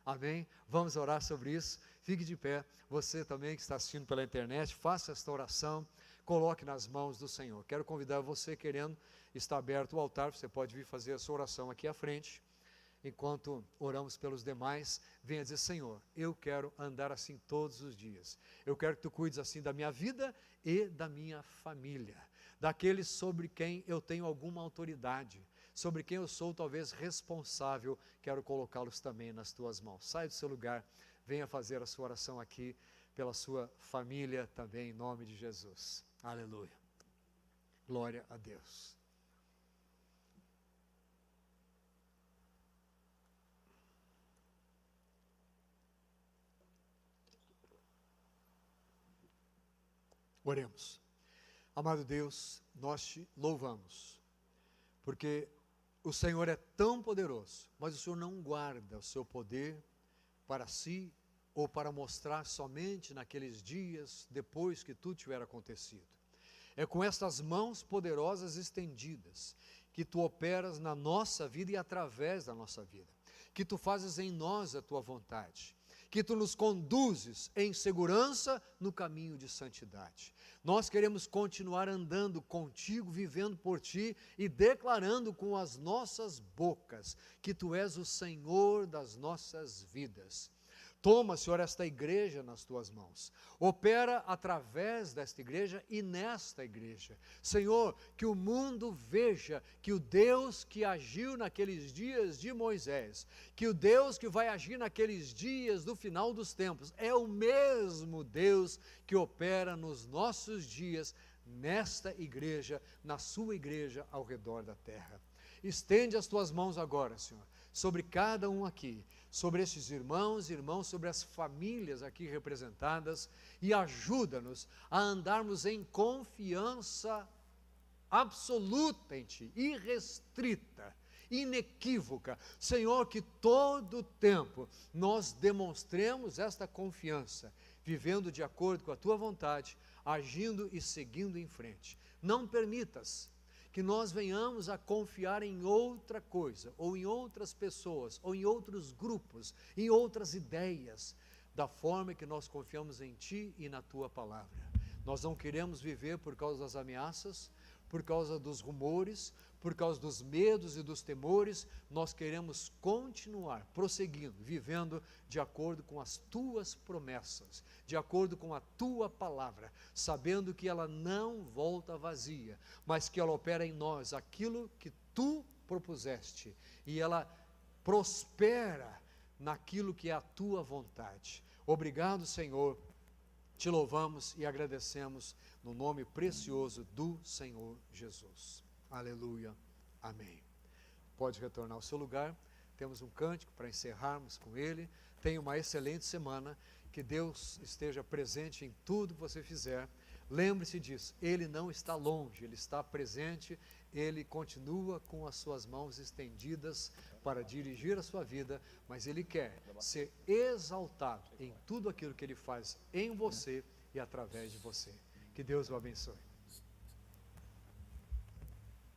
Amém? Vamos orar sobre isso. Fique de pé. Você também que está assistindo pela internet, faça esta oração, coloque nas mãos do Senhor. Quero convidar você, querendo, está aberto o altar, você pode vir fazer a sua oração aqui à frente. Enquanto oramos pelos demais, venha dizer: Senhor, eu quero andar assim todos os dias. Eu quero que Tu cuides assim da minha vida e da minha família, daqueles sobre quem eu tenho alguma autoridade, sobre quem eu sou talvez responsável, quero colocá-los também nas Tuas mãos. Saia do seu lugar, venha fazer a sua oração aqui pela sua família também, em nome de Jesus. Aleluia. Glória a Deus. Oremos. Amado Deus, nós Te louvamos, porque o Senhor é tão poderoso, mas o Senhor não guarda o Seu poder para si, ou para mostrar somente naqueles dias depois que tudo tiver acontecido. É com estas mãos poderosas estendidas que Tu operas na nossa vida e através da nossa vida, que Tu fazes em nós a Tua vontade, que Tu nos conduzes em segurança no caminho de santidade. Nós queremos continuar andando contigo, vivendo por Ti e declarando com as nossas bocas que Tu és o Senhor das nossas vidas. Toma, Senhor, esta igreja nas Tuas mãos. Opera através desta igreja e nesta igreja. Senhor, que o mundo veja que o Deus que agiu naqueles dias de Moisés, que o Deus que vai agir naqueles dias do final dos tempos, é o mesmo Deus que opera nos nossos dias, nesta igreja, na sua igreja ao redor da terra. Estende as Tuas mãos agora, Senhor, sobre cada um aqui, sobre estes irmãos e irmãos, sobre as famílias aqui representadas, e ajuda-nos a andarmos em confiança absoluta em Ti, irrestrita, inequívoca. Senhor, que todo o tempo nós demonstremos esta confiança, vivendo de acordo com a Tua vontade, agindo e seguindo em frente. Não permitas que nós venhamos a confiar em outra coisa, ou em outras pessoas, ou em outros grupos, em outras ideias, da forma que nós confiamos em Ti e na Tua palavra. Nós não queremos viver por causa das ameaças, por causa dos rumores, por causa dos medos e dos temores. Nós queremos continuar prosseguindo, vivendo de acordo com as Tuas promessas, de acordo com a Tua palavra, sabendo que ela não volta vazia, mas que ela opera em nós aquilo que Tu propuseste, e ela prospera naquilo que é a Tua vontade. Obrigado, Senhor. Te louvamos e agradecemos no nome precioso do Senhor Jesus. Aleluia. Amém. Pode retornar ao seu lugar. Temos um cântico para encerrarmos com ele. Tenha uma excelente semana. Que Deus esteja presente em tudo que você fizer. Lembre-se disso. Ele não está longe, Ele está presente. Ele continua com as suas mãos estendidas para dirigir a sua vida, mas Ele quer ser exaltado em tudo aquilo que Ele faz em você e através de você. Que Deus o abençoe.